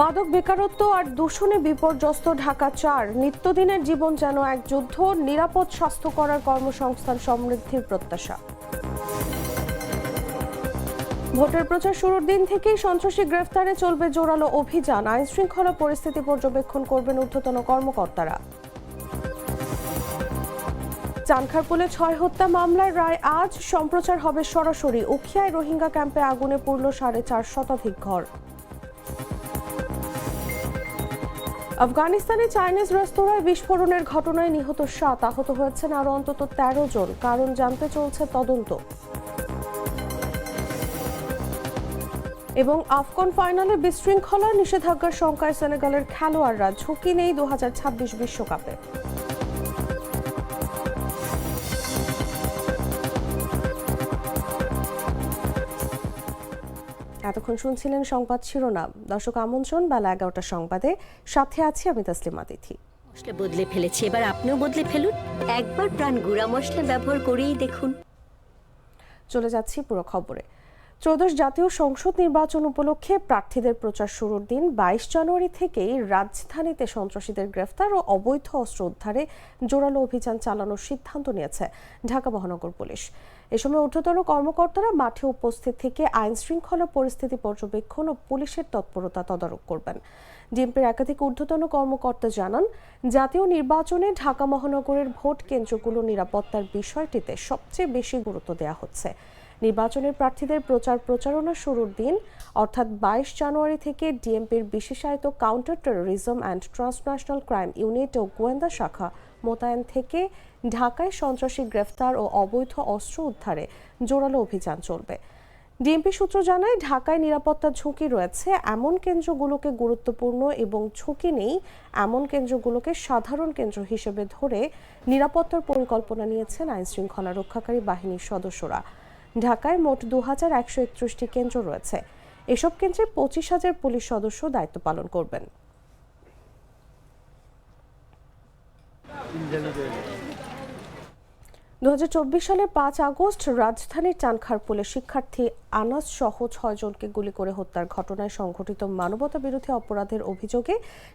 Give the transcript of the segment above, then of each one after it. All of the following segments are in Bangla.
মাদক বেকারত্ব আর দূষণে বিপর্যস্ত ঢাকা-4 নিত্যদিনের জীবন যেন এক যুদ্ধ, নিরাপদ স্বাস্থ্য করার কর্মসংস্থান সমৃদ্ধির প্রত্যাশা। ভোটের প্রচার শুরুর দিন থেকেই সন্ত্রাসী গ্রেফতারে চলবে জোরালো অভিযান। আইন শৃঙ্খলা পরিস্থিতি পর্যবেক্ষণ করবেন ঊর্ধ্বতন কর্মকর্তারা। চানখারপুলে 6 হত্যা মামলার রায় আজ, সম্প্রচার হবে সরাসরি। উখিয়ায় রোহিঙ্গা ক্যাম্পে আগুনে পুড়ল 4.5 শতাধিক ঘর। আফগানিস্তানে চাইনিজ রেস্তোরাঁয় বিস্ফোরণের ঘটনায় নিহত 7, আহত হয়েছেন আরও অন্তত 13 জন। কারণ জানতে চলছে তদন্ত। এবং আফকন ফাইনালে বিশৃঙ্খলার নিষেধাজ্ঞার শঙ্কায় সেনেগালের খেলোয়াড়রা, ঝুঁকি নেই 2026 বিশ্বকাপে। এতক্ষণ শুনছিলেন সংবাদ শিরোনাম। দর্শক আমন্ত্রণ বেলা 11টার সংবাদে, সাথে আছি আমি তাসলিমা তিথি। মশলা বদলে ফেলেছে, এবার আপনিও বদলে ফেলুন। একবার প্রাণ গুঁড়া মশলা ব্যবহার করেই দেখুন। চলে যাচ্ছি পুরো খবরে। ত্রয়োদশ জাতীয় সংসদ নির্বাচন উপলক্ষে প্রার্থীদের প্রচার শুরুর দিন 22 জানুয়ারি থেকেই রাজধানীতে সন্ত্রাসীদের গ্রেফতার ও অবৈধ অস্ত্র উদ্ধারে জোরালো অভিযান চালানোর সিদ্ধান্ত নিয়েছে ঢাকা মহানগর পুলিশ। এ সময় ঊর্ধ্বতন কর্মকর্তারা মাঠে উপস্থিত থেকে আইন শৃঙ্খলা পরিস্থিতি পর্যবেক্ষণ ও পুলিশের তৎপরতা তদারক করবেন। ডিএমপির একাধিক ঊর্ধ্বতন কর্মকর্তা জানান, জাতীয় নির্বাচনে ঢাকা মহানগরের ভোট কেন্দ্রগুলো নিরাপত্তার বিষয়টিতে সবচেয়ে বেশি গুরুত্ব দেওয়া হচ্ছে। নির্বাচনের প্রার্থীদের প্রচারণা শুরুর দিন অর্থাৎ 22 জানুয়ারি থেকে ডিএমপির বিশেষায়িত counter terrorism and transnational crime unit ও গোয়েন্দা শাখা মোতায়েন থেকে ঢাকায় সন্ত্রাসী গ্রেফতার ও অবৈধ অস্ত্র উদ্ধারে জোরালো অভিযান চলবে। ডিএমপি সূত্র জানায়, ঢাকায় নিরাপত্তার ঝুঁকি রয়েছে এমন কেন্দ্রগুলোকে গুরুত্বপূর্ণ এবং ঝুঁকি নেই এমন কেন্দ্রগুলোকে সাধারণ কেন্দ্র হিসেবে ধরে নিরাপত্তার পরিকল্পনা নিয়েছেন আইন শৃঙ্খলা রক্ষাকারী বাহিনীর সদস্যরা। ঢাকায় মোট 2131টি কেন্দ্র রয়েছে। এসব কেন্দ্রে 25,000 পুলিশ সদস্য দায়িত্ব পালন করবেন। সালের 5 আগস্ট রাজধানীর চানখারপুলে শিক্ষার্থী আনাস সহ 6 জনকে গুলি করে হত্যার ঘটনায় সংঘটিত মানবতা বিরোধী অপরাধের অভিযোগে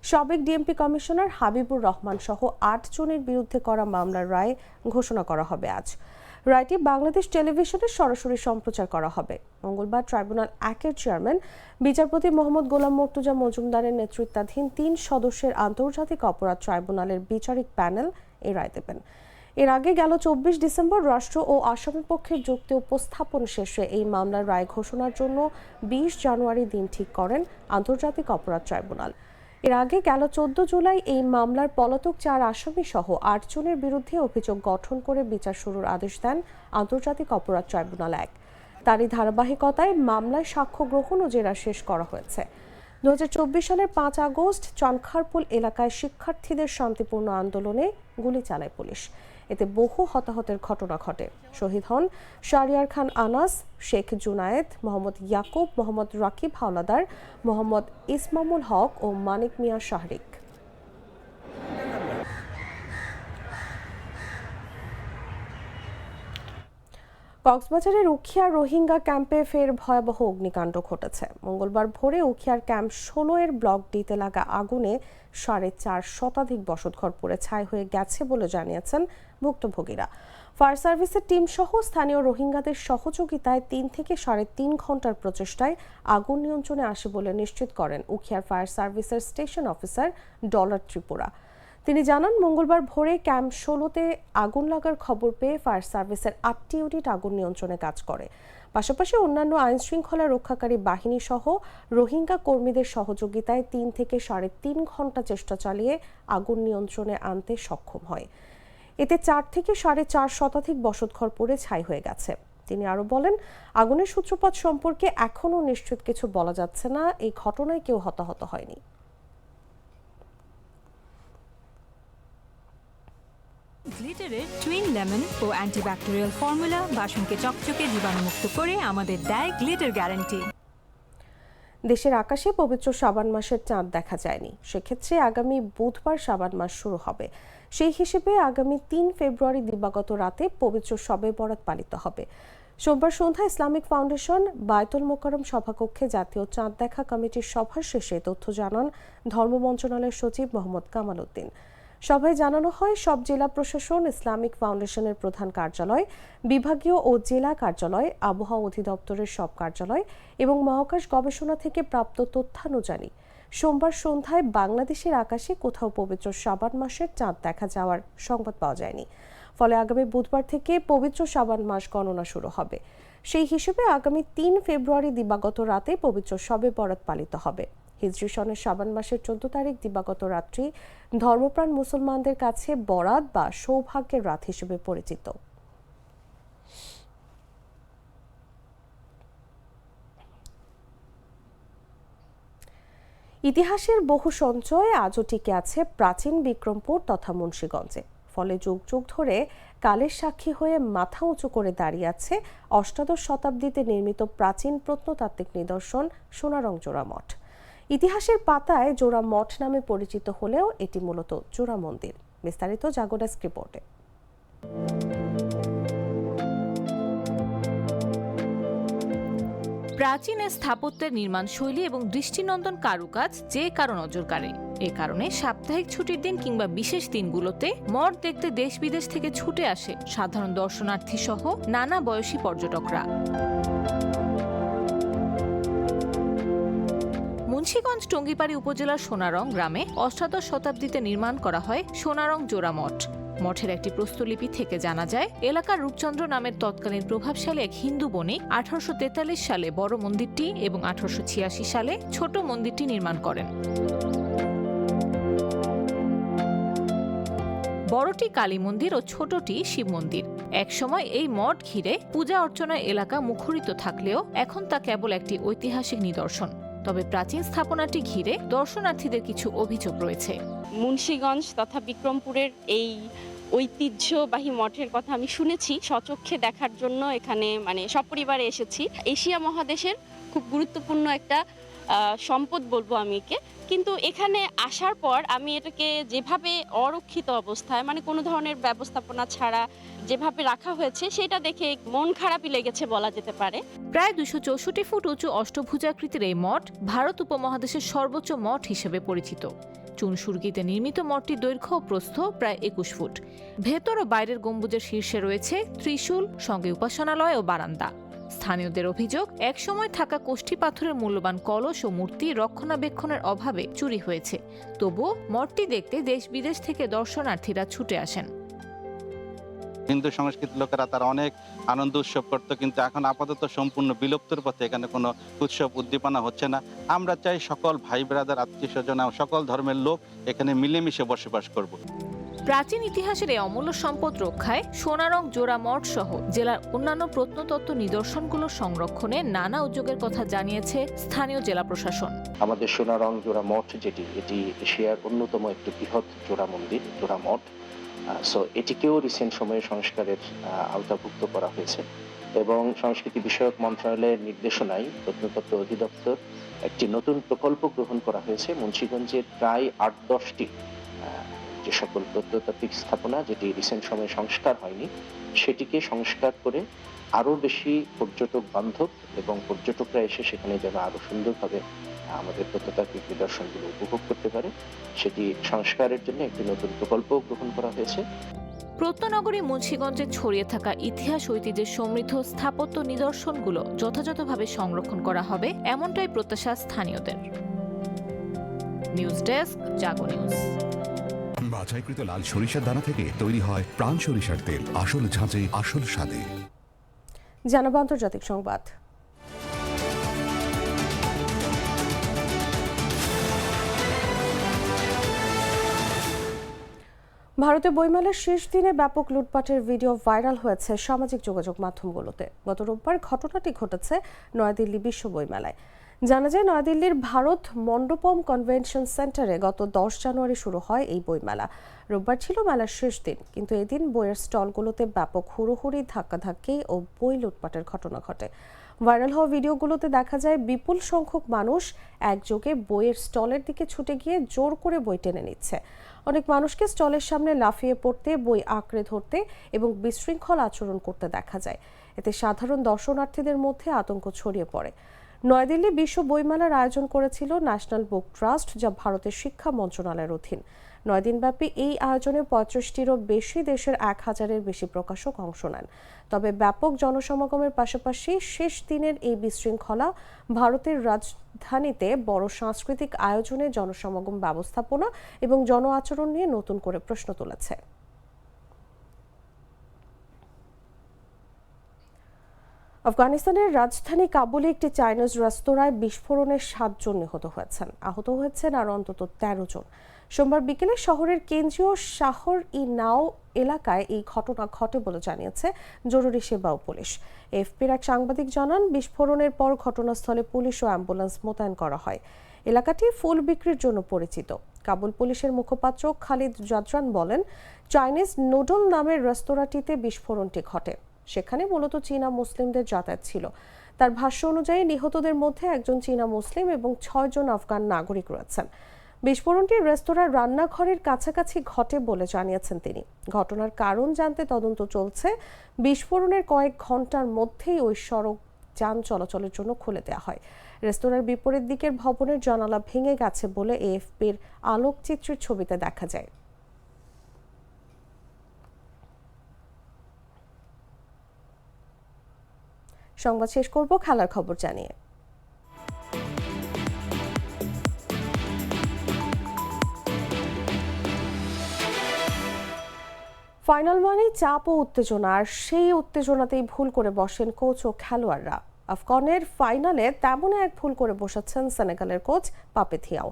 সাবেক ডিএমপি কমিশনার হাবিবুর রহমান সহ 8 জনের বিরুদ্ধে করা মামলার রায় ঘোষণা করা হবে আজ। রায়টি বাংলাদেশ টেলিভিশনে সরাসরি সম্প্রচার করা হবে। মঙ্গলবার ট্রাইব্যুনাল 1-এর চেয়ারম্যান বিচারপতি মোহাম্মদ গোলাম মর্তুজা মজুমদারের নেতৃত্বাধীন 3 সদস্যের আন্তর্জাতিক অপরাধ ট্রাইব্যুনালের বিচারিক প্যানেল এই রায় দেবেন। এর আগে গেল 24 ডিসেম্বর রাষ্ট্র ও আসামির পক্ষের যুক্তি উপস্থাপন শেষে এই মামলার রায় ঘোষণার জন্য 20 জানুয়ারি দিন ঠিক করেন আন্তর্জাতিক অপরাধ ট্রাইব্যুনাল। এর আগে গেল 14 জুলাই এই মামলার পলাতক 4 আসামি সহ 8 জনের বিরুদ্ধে অভিযোগ গঠন করে বিচার শুরুর আদেশ দেন আন্তর্জাতিক অপরাধ ট্রাইব্যুনাল 1। তারই ধারাবাহিকতায় মামলায় সাক্ষ্য গ্রহণ ও জেরা শেষ করা হয়েছে। 2024 সালের 5 আগস্ট চানখারপুল এলাকায় শিক্ষার্থীদের শান্তিপূর্ণ আন্দোলনে গুলি চালায় পুলিশ। এতে বহু হতাহতের ঘটনা ঘটে। শহীদ হন শাহরিয়ার খান আনাস, শেখ জুনায়েদ, মোহাম্মদ ইয়াকুব, মোহাম্মদ রাকিব হাওলাদার, মোহাম্মদ ইসমামুল হক ও মানিক মিয়া শাহরিক। কক্সবাজারের উখিয়া রোহিঙ্গা ক্যাম্পে ফের ভয়াবহ অগ্নিকাণ্ড ঘটেছে। মঙ্গলবার ভোরে উখিয়ার ক্যাম্প 16-এর ব্লক ডিতে লাগা আগুনে 4.5 শতাধিক বসতঘর পুড়ে ছাই হয়ে গেছে বলে জানিয়েছেন ভুক্তভোগীরা। ফায়ার সার্ভিসের টিম সহ স্থানীয় রোহিঙ্গাদের সহযোগিতায় 3 থেকে 3.5 ঘন্টার প্রচেষ্টায় আগুন নিয়ন্ত্রণে আসে বলে নিশ্চিত করেন উখিয়ার ফায়ার সার্ভিসের স্টেশন অফিসার ডলার ত্রিপুরা। তিনি জানান, মঙ্গলবার ভোরে ক্যাম্প 16-তে আগুন লাগার খবর পেয়ে ফায়ার সার্ভিসের 8টি ইউনিট আগুন নিয়ন্ত্রণে কাজ করে। পাশাপাশি অন্যান্য আইন শৃঙ্খলা রক্ষাকারী বাহিনী সহ রোহিঙ্গা কর্মীদের সহযোগিতায় 3 থেকে 3.5 ঘন্টা চেষ্টা চালিয়ে আগুন নিয়ন্ত্রণে আনতে সক্ষম হয়। এতে 4 থেকে 4.5 শতাধিক বসতঘর পুড়ে ছাই হয়ে গেছে। তিনি আরো বলেন, আগুনের সূত্রপাত সম্পর্কে এখনও নিশ্চিত কিছু বলা যাচ্ছে না। এই ঘটনায় কেউ হতাহত হয়নি। গ্লিটারের টুইন লেমন ও অ্যান্টিব্যাকটেরিয়াল ফর্মুলা বাসনকে চকচকে জীবাণুমুক্ত করে আমাদের দেয় গ্লিটার গ্যারান্টি। দেশের আকাশে পবিত্র শাবান মাসের চাঁদ দেখা যায়নি। সেক্ষেত্রে আগামী বুধবার শাবান মাস শুরু হবে। সেই হিসেবে আগামী 3 ফেব্রুয়ারি দিবাগত রাতে পবিত্র শবে বরাত পালিত হবে। সোমবার সন্ধ্যায় ইসলামিক ফাউন্ডেশন বায়তুল মোকাররম সভাকক্ষে জাতীয় চাঁদ দেখা কমিটির সভা শেষে তথ্য জানান ধর্ম মন্ত্রণালয়ের সচিব মোহাম্মদ কামাল উদ্দিন। সভায় জানানো হয়, সব জেলা প্রশাসন, ইসলামিক ফাউন্ডেশনের প্রধান কার্যালয়, বিভাগীয় ও জেলা কার্যালয়, আবহাওয়া অধিদপ্তরের সব কার্যালয় এবং মহাকাশ গবেষণা থেকে প্রাপ্ত তথ্যানুযায়ী সোমবার সন্ধ্যায় বাংলাদেশের আকাশে কোথাও পবিত্র শাবান মাসের চাঁদ দেখা যাওয়ার সংবাদ পাওয়া যায়নি। ফলে আগামী বুধবার থেকে পবিত্র শাবান মাস গণনা শুরু হবে। সেই হিসেবে আগামী ৩ ফেব্রুয়ারি দিবাগত রাতে পবিত্র শবে বরাত পালিত হবে। হিজরি সনের শাবান মাসের ১৪ তারিখ দিবাগত রাত্রি ধর্মপ্রাণ মুসলমানদের কাছে বরাত বা সৌভাগ্যের রাত হিসেবে পরিচিত। ইতিহাসের বহু সঞ্চয় আজও টিকে আছে প্রাচীন বিক্রমপুর তথা মুন্সিগঞ্জে। ফলে যুগ যুগ ধরে কালের সাক্ষী হয়ে মাথা উঁচু করে দাঁড়িয়ে আছে অষ্টাদশ শতাব্দীতে নির্মিত প্রাচীন প্রত্নতাত্ত্বিক নিদর্শন সোনারং জোড়া মঠ। ইতিহাসের পাতায় জোড়া মঠ নামে পরিচিত হলেও এটি মূলত জোড়া মন্দির। বিস্তারিত জাগো ডেস্ক রিপোর্টে। প্রাচীন স্থাপত্যের নির্মাণ শৈলী এবং দৃষ্টিনন্দন কারুকাজ যে কারো নজর কাড়ে। এ কারণে সাপ্তাহিক ছুটির দিন কিংবা বিশেষ দিনগুলোতে মঠ দেখতে দেশ বিদেশ থেকে ছুটে আসে সাধারণ দর্শনার্থী সহ নানা বয়সী পর্যটকরা। মুন্সিগঞ্জ টঙ্গিপাড়ি উপজেলার সোনারং গ্রামে অষ্টাদশ শতাব্দীতে নির্মাণ করা হয় সোনারং জোড়া মঠ। মঠের একটি প্রস্তরলিপি থেকে জানা যায়, এলাকার রূপচন্দ্র নামের তৎকালীন প্রভাবশালী এক হিন্দু বণিক 1843 সালে বড় মন্দিরটি এবং 1886 সালে ছোট মন্দিরটি নির্মাণ করেন। বড়টি কালী মন্দির ও ছোটটি শিব মন্দির। একসময় এই মঠ ঘিরে পূজা অর্চনায় এলাকা মুখরিত থাকলেও এখন তা কেবল একটি ঐতিহাসিক নিদর্শন। তবে প্রাচীন স্থাপনাটি ঘিরে দর্শনার্থীদের কিছু অভিযোগ রয়েছে। মুন্সিগঞ্জ তথা বিক্রমপুরের এই ঐতিহ্যবাহী মঠের কথা আমি শুনেছি, স্বচক্ষে দেখার জন্য এখানে সপরিবারে এসেছি। এশিয়া মহাদেশের খুব গুরুত্বপূর্ণ একটা সম্পদ বলবো আমি একে। কিন্তু এখানে আসার পর আমি এটাকে যেভাবে অরক্ষিত অবস্থায় কোনো ধরনের ব্যবস্থাপনা ছাড়া যেভাবে রাখা হয়েছে সেটা দেখে মন খারাপই লেগেছে বলা যেতে পারে। প্রায় 264 ফুট উঁচু অষ্টভুজাকৃতির এই মঠ ভারত উপমহাদেশের সর্বোচ্চ মঠ হিসেবে পরিচিত। চুনসুরগিতে নির্মিত মঠটির দৈর্ঘ্য ও প্রস্থ প্রায় 21 ফুট। ভেতর ও বাইরের গম্বুজের শীর্ষে রয়েছে ত্রিশূল, সঙ্গে উপাসনালয় ও বারান্দা। স্থানীয়দের অভিযোগ, একসময় থাকা কোষ্ঠী পাথরের মূল্যবান কলস ও মূর্তি রক্ষণাবেক্ষণের অভাবে চুরি হয়েছে। তবুও মঠটি দেখতে দেশ বিদেশ থেকে দর্শনার্থীরা ছুটে আসেন। হিন্দু সংস্কৃতির লোকেরা তারা অনেক আনন্দ উৎসব করতো, কিন্তু এখন আপাতত সম্পূর্ণ বিলুপ্তর পথে। এখানে কোনো উৎসব উদ্দীপনা হচ্ছে না। আমরা চাই সকল ভাই ব্রাদার, আত্মীয় স্বজন, সকল ধর্মের লোক এখানে মিলেমিশে বসবাস করব। প্রাচীন ইতিহাসের এই অমূল্য সম্পদ রক্ষায় সোনারং জোড়া মঠ সহ জেলার অন্যান্য প্রত্নতত্ত্ব নিদর্শনগুলো সংরক্ষণে নানা উদ্যোগের কথা জানিয়েছে স্থানীয় জেলা প্রশাসন। আমাদের সোনারং জোড়া মঠ এটি এশিয়ার অন্যতম একটি বৃহৎ জোড়া মন্দির, জোড়া মঠ। এটিকেও রিসেন্ট সময়ে সংস্কারের আওতাভুক্ত করা হয়েছে এবং সংস্কৃতি বিষয়ক মন্ত্রণালয়ের নির্দেশনায় প্রত্নতত্ত্ব অধিদপ্তর একটি নতুন প্রকল্প গ্রহণ করা হয়েছে। মুন্সিগঞ্জের প্রায় 8-10টি যে সকল প্রত্নতাত্ত্বিক স্থাপনা যেটি রিসেন্ট সময়ে সংস্কার হয়নি, সেটিকে সংস্কার করে আরো বেশি পর্যটক বান্ধব এবং পর্যটকরা এসে সেখানে যেন আরো সুন্দরভাবে আমাদের প্রত্নতাত্ত্বিক নিদর্শনগুলো উপভোগ করতে পারে, সেটি সংস্কারের জন্য একটি নতুন প্রকল্প গ্রহণ করা হয়েছে। প্রত্ননগরী মুন্সিগঞ্জে ছড়িয়ে থাকা ইতিহাস ঐতিহ্যের সমৃদ্ধ স্থাপত্য নিদর্শনগুলো যথাযথভাবে সংরক্ষণ করা হবে, এমনটাই প্রত্যাশা স্থানীয়দের। নিউজ ডেস্ক, জাগো নিউজ। বাছাইকৃত লাল সরিষার দানা থেকে তৈরি হয় প্রাণ সরিষার তেল, আসল ঝাঁঝে আসল স্বাদে। জানাবো আন্তর্জাতিক সংবাদ। ভারতে বইমেলার শেষ দিনে ব্যাপক লুটপাটের ভিডিও ভাইরাল হয়েছে সামাজিক যোগাযোগ মাধ্যমগুলোতে। গত রোববার ঘটনাটি ঘটেছে নয়াদিল্লি বিশ্ব বইমেলায়। জানা যায়, নয়াদিল্লির ভারত মণ্ডপম কনভেনশন সেন্টারে গত 10 জানুয়ারি শুরু হয় এই বইমেলা। রোববার ছিল মেলার শেষ দিন, কিন্তু এদিন বইয়ের স্টলগুলোতে ব্যাপক হুড়োহুড়ি, ধাক্কাধাক্কি ও বই লুটপাটের ঘটনা ঘটে। ভাইরাল হওয়া ভিডিওগুলোতে দেখা যায় বিপুল সংখ্যক মানুষ একযোগে বইয়ের স্টলের দিকে ছুটে গিয়ে জোর করে বই টেনে নিচ্ছে। অনেক মানুষকে স্টলের সামনে লাফিয়ে পড়তে, বই আঁকড়ে ধরতে এবং বিশৃঙ্খল আচরণ করতে দেখা যায়। এতে সাধারণ দর্শনার্থীদের মধ্যে আতঙ্ক ছড়িয়ে পড়ে। নয়াদিল্লি বিশ্ব বইমেলার আয়োজন করেছিল ন্যাশনাল বুক ট্রাস্ট, যা ভারতের শিক্ষা মন্ত্রণালয়ের অধীন। 9 দিনব্যাপী এই আয়োজনে 35টিরও বেশি দেশের 1000-এর বেশি প্রকাশক অংশ নেন। তবে ব্যাপক জনসমাগমের পাশাপাশি শেষ দিনের এই বিশৃঙ্খলা ভারতের রাজধানীতে বড় সাংস্কৃতিক আয়োজনে জনসমাগম ব্যবস্থাপনা এবং জন আচরণ নিয়ে নতুন করে প্রশ্ন তুলেছে। আফগানিস্তানের রাজধানী কাবুলে একটি চাইনিজ রেস্তোরাঁয় বিস্ফোরণে 7 জন নিহত হয়েছেন। আহত হয়েছেন আরও অন্তত 13 জন। সোমবার বিকেলে শহরের কেন্দ্রীয় শাহর-ই-নাও এলাকায় এই ঘটনা ঘটে বলে জানিয়েছে জরুরি সেবা ও পুলিশ। এএফপির এক সাংবাদিক জানান, বিস্ফোরণের পর ঘটনাস্থলে পুলিশ ও অ্যাম্বুলেন্স মোতায়েন করা হয়। এলাকাটি ফুল বিক্রির জন্য পরিচিত। কাবুল পুলিশের মুখপাত্র খালিদ জাদরান বলেন, চাইনিজ নুডল নামের রেস্তোরাঁটিতে বিস্ফোরণটি ঘটে। সেখানে মূলত চীনা মুসলিমদের যাতায়াত ছিল। তার ভাষ্য অনুযায়ী নিহতদের মধ্যে একজন চীনা মুসলিম এবং 6 জন আফগান নাগরিক রয়েছেন। বিস্ফোরণটি রেস্তোরাঁর রান্নাঘরের কাছাকাছি ঘটে বলে জানিয়েছেন তিনি। ঘটনার কারণ জানতে তদন্ত চলছে। বিস্ফোরণের কয়েক ঘন্টার মধ্যেই ওই সড়ক যান চলাচলের জন্য খুলে দেওয়া হয়। রেস্তোরাঁর বিপরীত দিকের ভবনের জানালা ভেঙে গেছে বলে এএফপির আলোকচিত্রের ছবিতে দেখা যায়। সংবাদ শেষ করব খেলার খবর জানিয়ে। ফাইনাল মানেই চাপ ও উত্তেজনা, আর সেই উত্তেজনাতেই ভুল করে বসেন কোচ ও খেলোয়াড়রা। আফগানের ফাইনালে তেমন এক ভুল করে বসেছেন সেনেগালের কোচ পাপে থিয়াও।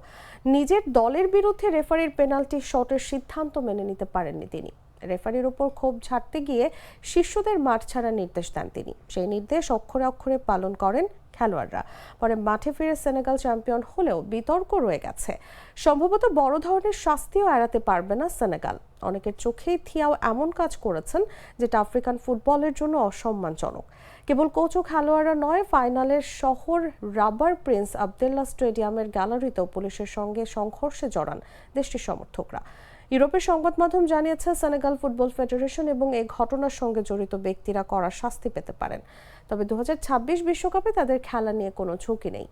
নিজের দলের বিরুদ্ধে রেফারির পেনাল্টি শটের সিদ্ধান্ত মেনে নিতে পারেননি তিনি। রেফারির উপর ক্ষোভ ঝাড়তে গিয়ে শিষ্যদের মাঠ ছাড়ার নির্দেশ দেন তিনি। সেই নির্দেশ অক্ষরে অক্ষরে পালন করেন খেলোয়াড়রা। পরে মাঠে ফিরে সেনেগাল চ্যাম্পিয়ন হলেও বিতর্ক রয়ে গেছে। সম্ভবত বড় ধরনের শাস্তিও এড়াতে পারবে না সেনেগাল। অনেকের চোখেই থিয়াও এমন কাজ করেছেন যেটা আফ্রিকান ফুটবলের জন্য অসম্মানজনক। কেবল কোচ ও খেলোয়াড়রা নয়, ফাইনালের শহর রাবার প্রিন্স আবদুল্লাহ স্টেডিয়ামের গ্যালারিতেও পুলিশের সঙ্গে সংঘর্ষে জড়ান দেশটির সমর্থকরা। ইউরোপের সংবাদ মাধ্যম জানিয়েছে, সেনেগাল ফুটবল ফেডারেশন এবং এই ঘটনার সঙ্গে জড়িত ব্যক্তিরা কড়া শাস্তি পেতে পারেন। তবে 2026 বিশ্বকাপে তাদের খেলা নিয়ে কোনো ঝুঁকি নেই।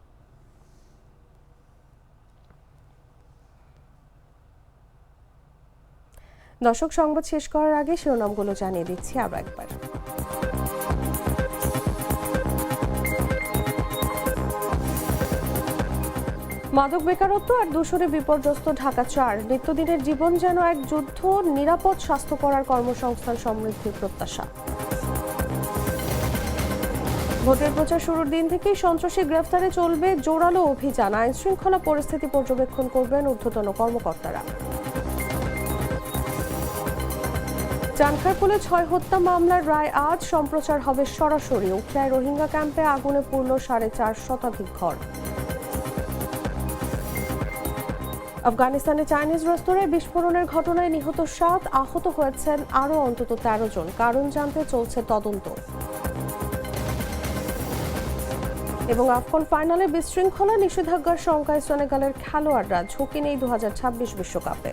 দর্শক, সংবাদ শেষ করার আগে শিরোনামগুলো জানিয়ে দিচ্ছি আরও একবার। মাদক বেকারত্ব আর দূষণে বিপর্যস্ত ঢাকা 4। নিত্যদিনের জীবন যেন এক যুদ্ধ, নিরাপদ স্বাস্থ্যকর আর কর্মসংস্থান সমৃদ্ধির প্রত্যাশা। ভোটের প্রচার শুরুর দিন থেকেই সন্ত্রাসী গ্রেফতারে চলবে জোরালো অভিযান। আইন শৃঙ্খলা পরিস্থিতি পর্যবেক্ষণ করবেন ঊর্ধ্বতন কর্মকর্তারা। চানখারপুলে 6 হত্যা মামলার রায় আজ। সম্প্রচার হবে সরাসরি। উখিয়ায় রোহিঙ্গা ক্যাম্পে আগুনে পুড়ল 4.5 শতাধিক ঘর। আফগানিস্তানে চাইনিজ রেস্তোরাঁয় বিস্ফোরণের ঘটনায় নিহত 7, আহত হয়েছেন আরও অন্তত 13 জন। কারণ জানতে চলছে তদন্ত। এবং আফগান ফাইনালে বিশৃঙ্খলা, নিষেধাজ্ঞার শঙ্কায় সেনেগালের খেলোয়াড়রা, ঝুঁকি নেই 2026 বিশ্বকাপে।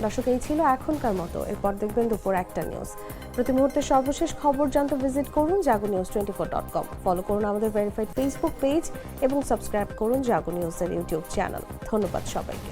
দর্শক, এই ছিল এখনকার মতো। এরপর দেখবেন দুপুর 1টা নিউজ। প্রতি মুহূর্তে সর্বশেষ খবর জানতে ভিজিট করুন jagonews24.com। ফলো করুন আমাদের ভেরিফাইড ফেসবুক পেজ এবং সাবস্ক্রাইব করুন জাগো নিউজের ইউটিউব চ্যানেল। ধন্যবাদ সবাইকে।